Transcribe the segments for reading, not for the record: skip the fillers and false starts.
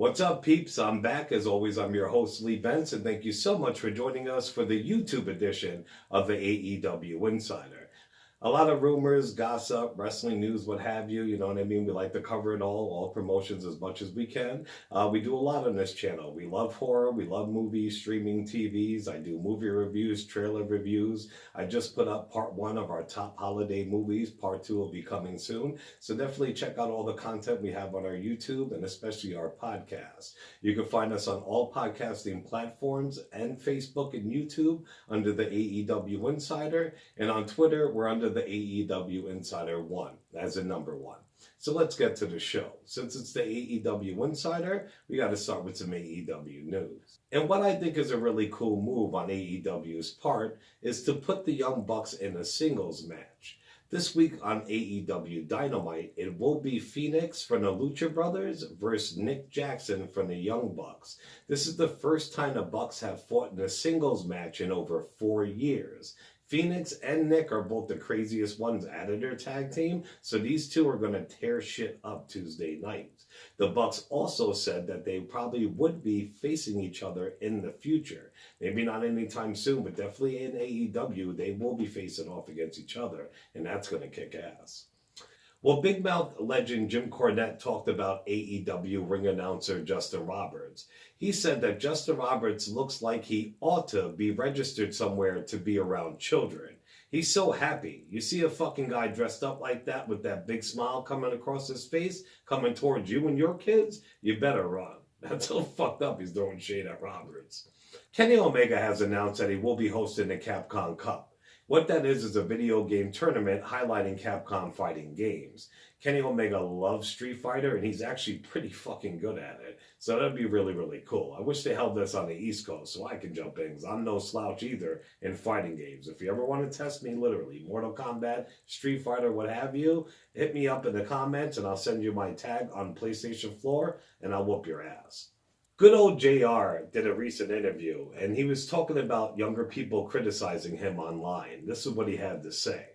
What's up, peeps? I'm back. As always, I'm your host, Lee Benson. Thank you so much for joining us for the YouTube edition of the AEW Insider. A lot of rumors, gossip, wrestling news, what have you. You know what I mean? We like to cover it all promotions as much as we can. We do a lot on this channel. We love horror. We love movies, streaming TVs. I do movie reviews, trailer reviews. I just put up part 1 of our top holiday movies. Part 2 will be coming soon. So definitely check out all the content we have on our YouTube and especially our podcast. You can find us on all podcasting platforms and Facebook and YouTube under the AEW Insider. And on Twitter, we're under the AEW Insider 1, as in number 1. So let's get to the show. Since it's the AEW Insider, we got to start with some AEW news. And what I think is a really cool move on AEW's part is to put the Young Bucks in a singles match. This week on AEW Dynamite, it will be Phoenix from the Lucha Brothers versus Nick Jackson from the Young Bucks. This is the first time the Bucks have fought in a singles match in over 4 years. Phoenix and Nick are both the craziest ones out of their tag team, so these two are going to tear shit up Tuesday night. The Bucks also said that they probably would be facing each other in the future. Maybe not anytime soon, but definitely in AEW, they will be facing off against each other, and that's going to kick ass. Well, Big Mouth legend Jim Cornette talked about AEW ring announcer Justin Roberts. He said that Justin Roberts looks like he ought to be registered somewhere to be around children. He's so happy. You see a fucking guy dressed up like that with that big smile coming across his face, coming towards you and your kids, you better run. That's so fucked up he's throwing shade at Roberts. Kenny Omega has announced that he will be hosting the Capcom Cup. What that is a video game tournament highlighting Capcom fighting games. Kenny Omega loves Street Fighter, and he's actually pretty fucking good at it. So that'd be really, really cool. I wish they held this on the East Coast so I can jump in, because I'm no slouch either in fighting games. If you ever want to test me, literally, Mortal Kombat, Street Fighter, what have you, hit me up in the comments, and I'll send you my tag on PlayStation Floor, and I'll whoop your ass. Good old JR did a recent interview, and he was talking about younger people criticizing him online. This is what he had to say.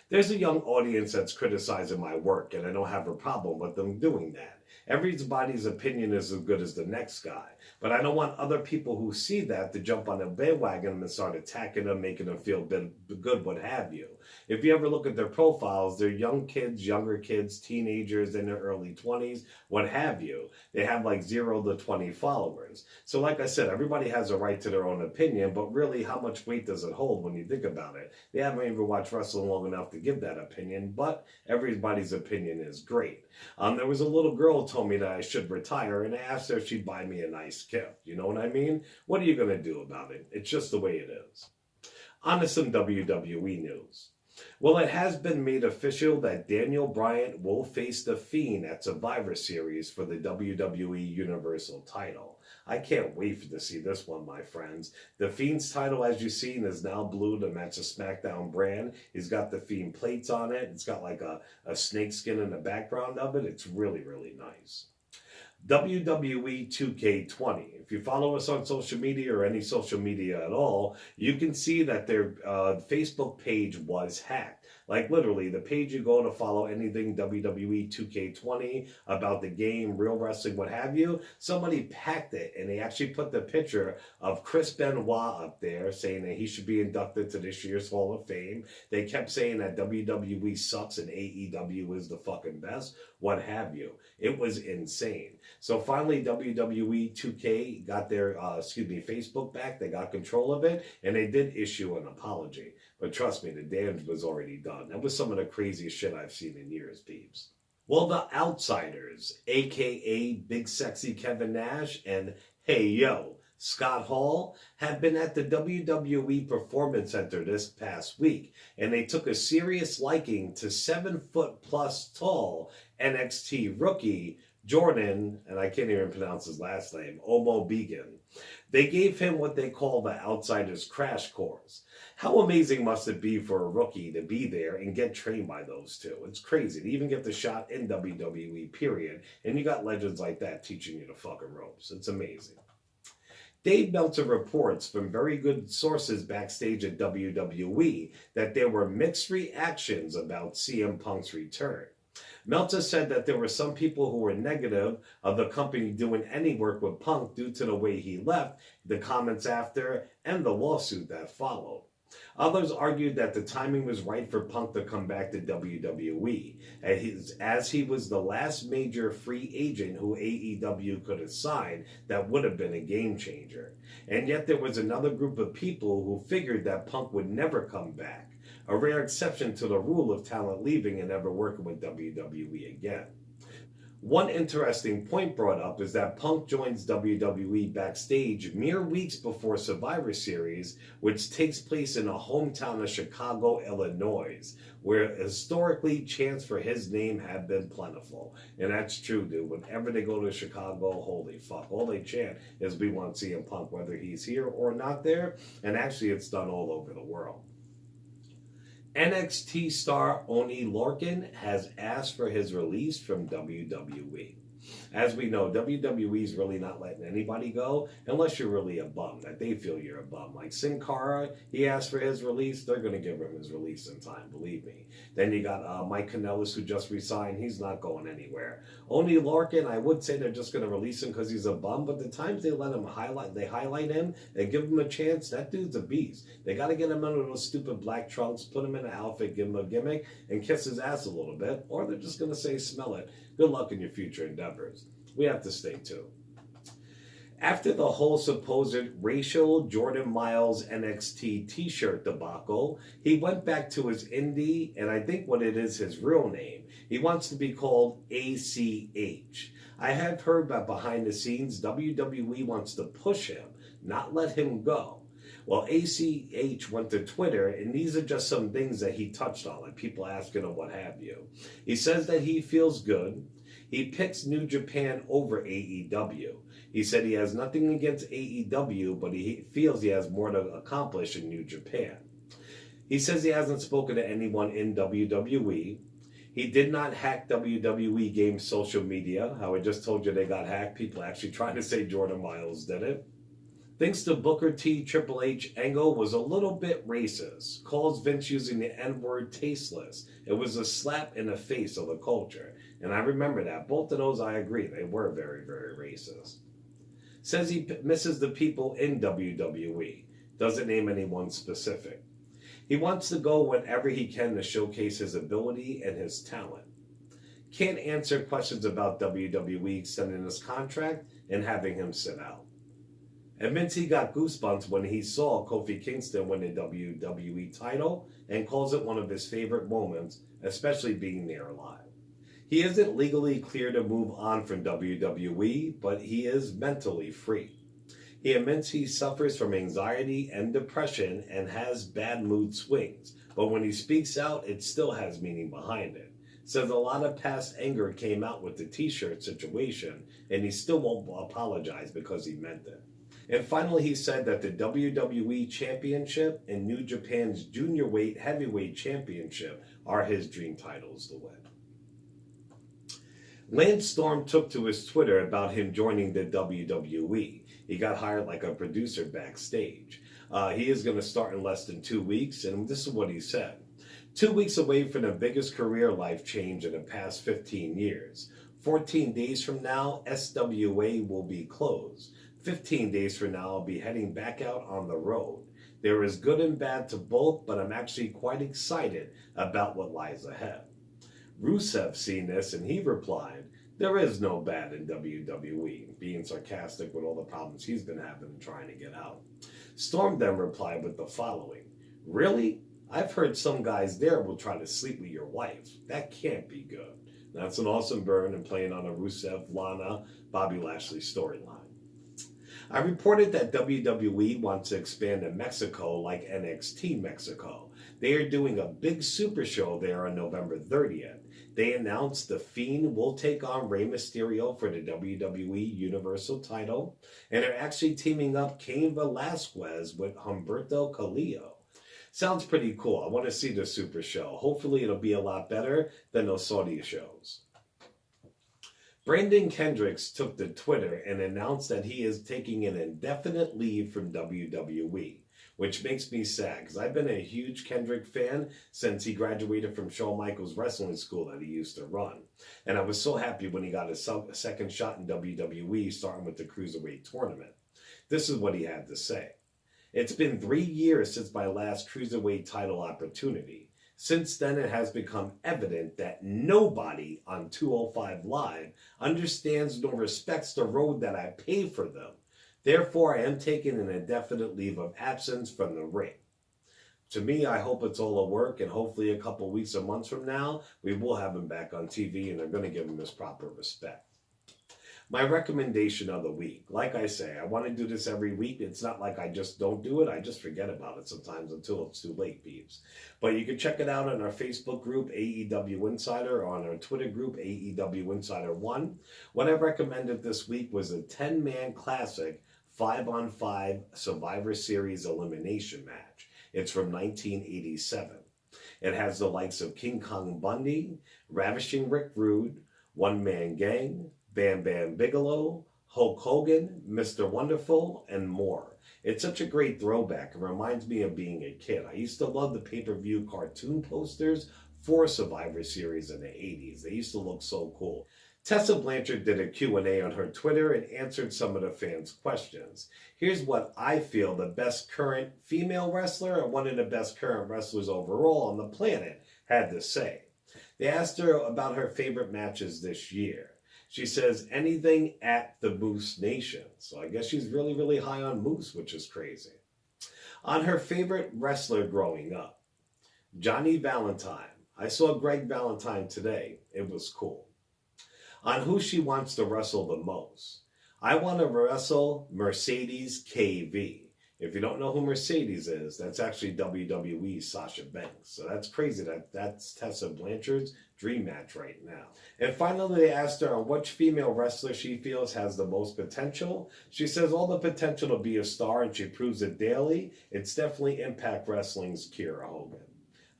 There's a young audience that's criticizing my work, and I don't have a problem with them doing that. Everybody's opinion is as good as the next guy. But I don't want other people who see that to jump on a bandwagon and start attacking them, making them feel good, what have you. If you ever look at their profiles, they're young kids, younger kids, teenagers in their early 20s, what have you. They have like 0 to 20 followers. So like I said, everybody has a right to their own opinion, but really how much weight does it hold when you think about it? They haven't even watched wrestling long enough to give that opinion, but everybody's opinion is great. There was a little girl who told me that I should retire, and I asked her if she'd buy me a nice gift. You know what I mean? What are you going to do about it? It's just the way it is. On to some WWE news. Well, it has been made official that Daniel Bryan will face The Fiend at Survivor Series for the WWE Universal title. I can't wait to see this one, my friends. The Fiend's title, as you've seen, is now blue to match the SmackDown brand. He's got the Fiend plates on it. It's got like a snake skin in the background of it. It's really, really nice. WWE 2K20. If you follow us on social media or any social media at all, you can see that their Facebook page was hacked. Like literally, the page you go to follow anything WWE 2K20 about the game, real wrestling, what have you, somebody hacked it, and they actually put the picture of Chris Benoit up there saying that he should be inducted to this year's Hall of Fame. They kept saying that WWE sucks and AEW is the fucking best, what have you. It was insane. So finally, WWE 2K got their Facebook back. They got control of it, and they did issue an apology. But trust me, the damage was already done. That was some of the craziest shit I've seen in years, peeps. Well, the Outsiders, a.k.a. Big Sexy Kevin Nash and Hey Yo, Scott Hall, have been at the WWE Performance Center this past week, and they took a serious liking to 7-foot-plus tall NXT rookie Jordan, and I can't even pronounce his last name, Omo Began. They gave him what they call the Outsiders Crash Course. How amazing must it be for a rookie to be there and get trained by those two? It's crazy to even get the shot in WWE, period. And you got legends like that teaching you the fucking ropes. It's amazing. Dave Meltzer reports from very good sources backstage at WWE that there were mixed reactions about CM Punk's return. Meltzer said that there were some people who were negative of the company doing any work with Punk due to the way he left, the comments after, and the lawsuit that followed. Others argued that the timing was right for Punk to come back to WWE, as he was the last major free agent who AEW could have signed that would have been a game changer. And yet there was another group of people who figured that Punk would never come back, a rare exception to the rule of talent leaving and never working with WWE again. One interesting point brought up is that Punk joins WWE Backstage mere weeks before Survivor Series, which takes place in a hometown of Chicago, Illinois, where historically chants for his name have been plentiful. And that's true, dude. Whenever they go to Chicago, holy fuck, all they chant is we want CM Punk, whether he's here or not there. And actually, it's done all over the world. NXT star Oney Lorcan has asked for his release from WWE. As we know, WWE's really not letting anybody go unless you're really a bum, that they feel you're a bum. Like Sin Cara, he asked for his release. They're going to give him his release in time, believe me. Then you got Mike Kanellis, who just resigned. He's not going anywhere. Oney Lorcan, I would say they're just going to release him because he's a bum, but the times they let him highlight him and give him a chance, that dude's a beast. They got to get him out of those stupid black trunks, put him in an outfit, give him a gimmick, and kiss his ass a little bit, or they're just going to say, smell it. Good luck in your future endeavors. We have to stay tuned. After the whole supposed racial Jordan Myles NXT t-shirt debacle, he went back to his indie, and I think what it is his real name. He wants to be called ACH. I have heard that behind the scenes, WWE wants to push him, not let him go. Well, ACH went to Twitter, and these are just some things that he touched on, like people asking him what have you. He says that he feels good. He picks New Japan over AEW. He said he has nothing against AEW, but he feels he has more to accomplish in New Japan. He says he hasn't spoken to anyone in WWE. He did not hack WWE Games social media. How I just told you they got hacked. People actually trying to say Jordan Myles did it. Thinks the Booker T Triple H angle was a little bit racist. Calls Vince using the N-word tasteless. It was a slap in the face of the culture. And I remember that. Both of those, I agree. They were very, very racist. Says he misses the people in WWE. Doesn't name anyone specific. He wants to go whenever he can to showcase his ability and his talent. Can't answer questions about WWE extending his contract and having him sit out. Admits he got goosebumps when he saw Kofi Kingston win the WWE title and calls it one of his favorite moments, especially being there live. He isn't legally clear to move on from WWE, but he is mentally free. He admits he suffers from anxiety and depression and has bad mood swings, but when he speaks out, it still has meaning behind it. Says a lot of past anger came out with the t-shirt situation, and he still won't apologize because he meant it. And finally, he said that the WWE Championship and New Japan's Junior Weight Heavyweight Championship are his dream titles to win. Lance Storm took to his Twitter about him joining the WWE. He got hired like a producer backstage. He is going to start in less than 2 weeks, and this is what he said. 2 weeks away from the biggest career life change in the past 15 years. 14 days from now, SWA will be closed. 15 days from now, I'll be heading back out on the road. There is good and bad to both, but I'm actually quite excited about what lies ahead. Rusev seen this, and he replied, there is no bad in WWE, being sarcastic with all the problems he's been having and trying to get out. Storm then replied with the following, really? I've heard some guys there will try to sleep with your wife. That can't be good. That's an awesome burn and playing on a Rusev, Lana, Bobby Lashley storyline. I reported that WWE wants to expand to Mexico like NXT Mexico. They are doing a big super show there on November 30th. They announced The Fiend will take on Rey Mysterio for the WWE Universal title, and they're actually teaming up Cain Velasquez with Humberto Carrillo. Sounds pretty cool. I want to see the super show. Hopefully it'll be a lot better than those Saudi shows. Brandon Kendricks took to Twitter and announced that he is taking an indefinite leave from WWE. which makes me sad because I've been a huge Kendrick fan since he graduated from Shawn Michaels wrestling school that he used to run. And I was so happy when he got his second shot in WWE, starting with the Cruiserweight tournament. This is what he had to say. It's been 3 years since my last Cruiserweight title opportunity. Since then, it has become evident that nobody on 205 Live understands nor respects the road that I paved for them. Therefore, I am taking an indefinite leave of absence from the ring. To me, I hope it's all a work, and hopefully a couple weeks or months from now, we will have him back on TV, and they're going to give him his proper respect. My recommendation of the week. Like I say, I want to do this every week. It's not like I just don't do it. I just forget about it sometimes until it's too late, peeps. But you can check it out on our Facebook group, AEW Insider, or on our Twitter group, AEW Insider 1. What I recommended this week was a 10-man classic 5-on-5 Survivor Series elimination match. It's from 1987. It has the likes of King Kong Bundy, Ravishing Rick Rude, One Man Gang, Bam Bam Bigelow, Hulk Hogan, Mr. Wonderful, and more. It's such a great throwback. It reminds me of being a kid. I used to love the pay-per-view cartoon posters for Survivor Series in the 80s. They used to look so cool. Tessa Blanchard did a Q&A on her Twitter and answered some of the fans' questions. Here's what I feel the best current female wrestler and one of the best current wrestlers overall on the planet had to say. They asked her about her favorite matches this year. She says anything at the Moose Nation. So I guess she's really, really high on Moose, which is crazy. On her favorite wrestler growing up, Johnny Valentine. I saw Greg Valentine today. It was cool. On who she wants to wrestle the most. I want to wrestle Mercedes KV. If you don't know who Mercedes is, that's actually WWE's Sasha Banks. So that's crazy. That's Tessa Blanchard's dream match right now. And finally, they asked her on which female wrestler she feels has the most potential. She says all the potential to be a star, and she proves it daily. It's definitely Impact Wrestling's Kiera Hogan.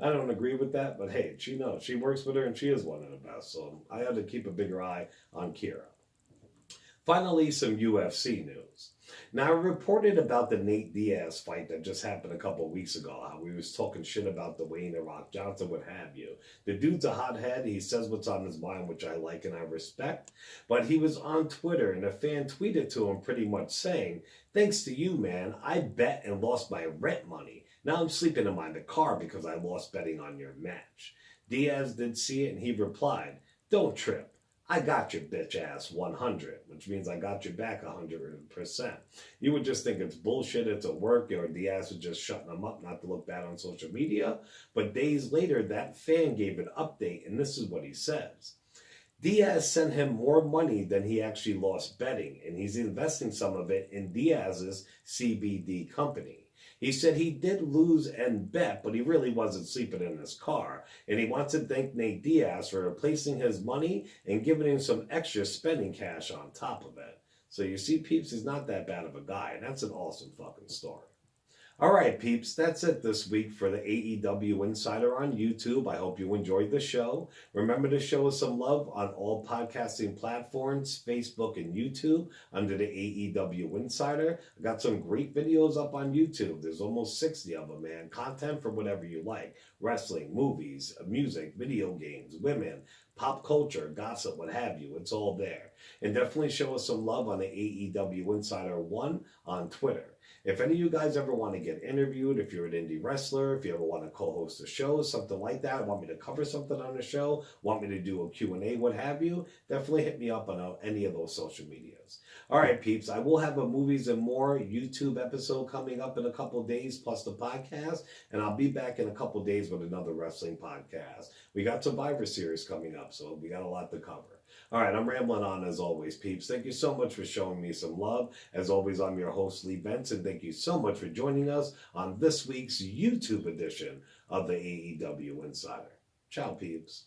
I don't agree with that, but hey, she knows. She works with her, and she is one of the best. So I had to keep a bigger eye on Kiera. Finally, some UFC news. Now, I reported about the Nate Diaz fight that just happened a couple of weeks ago, how we was talking shit about Dwayne "The Rock" Johnson, what have you. The dude's a hothead. He says what's on his mind, which I like and I respect. But he was on Twitter, and a fan tweeted to him pretty much saying, "Thanks to you, man, I bet and lost my rent money. Now I'm sleeping in my car because I lost betting on your match." Diaz did see it, and he replied, "Don't trip. I got your bitch ass 100, which means I got your back 100%. You would just think it's bullshit, it's a work, or Diaz was just shutting them up not to look bad on social media. But days later, that fan gave an update, and this is what he says. Diaz sent him more money than he actually lost betting, and he's investing some of it in Diaz's CBD company. He said he did lose and bet, but he really wasn't sleeping in his car. And he wants to thank Nate Diaz for replacing his money and giving him some extra spending cash on top of it." So you see, peeps, he's not that bad of a guy. And that's an awesome fucking story. All right, peeps, that's it this week for the AEW Insider on YouTube. I hope you enjoyed the show. Remember to show us some love on all podcasting platforms, Facebook and YouTube, under the AEW Insider. I got some great videos up on YouTube. There's almost 60 of them, man. Content for whatever you like. Wrestling, movies, music, video games, women, pop culture, gossip, what have you. It's all there. And definitely show us some love on the AEW Insider 1 on Twitter. If any of you guys ever want to get interviewed, if you're an indie wrestler, if you ever want to co-host a show, something like that, want me to cover something on the show, want me to do a Q&A, what have you, definitely hit me up on any of those social medias. All right, peeps, I will have a Movies and More YouTube episode coming up in a couple of days, plus the podcast, and I'll be back in a couple of days with another wrestling podcast. We got Survivor Series coming up, so we got a lot to cover. All right, I'm rambling on as always, peeps. Thank you so much for showing me some love. As always, I'm your host, Lee Benson. Thank you so much for joining us on this week's YouTube edition of the AEW Insider. Ciao, peeps.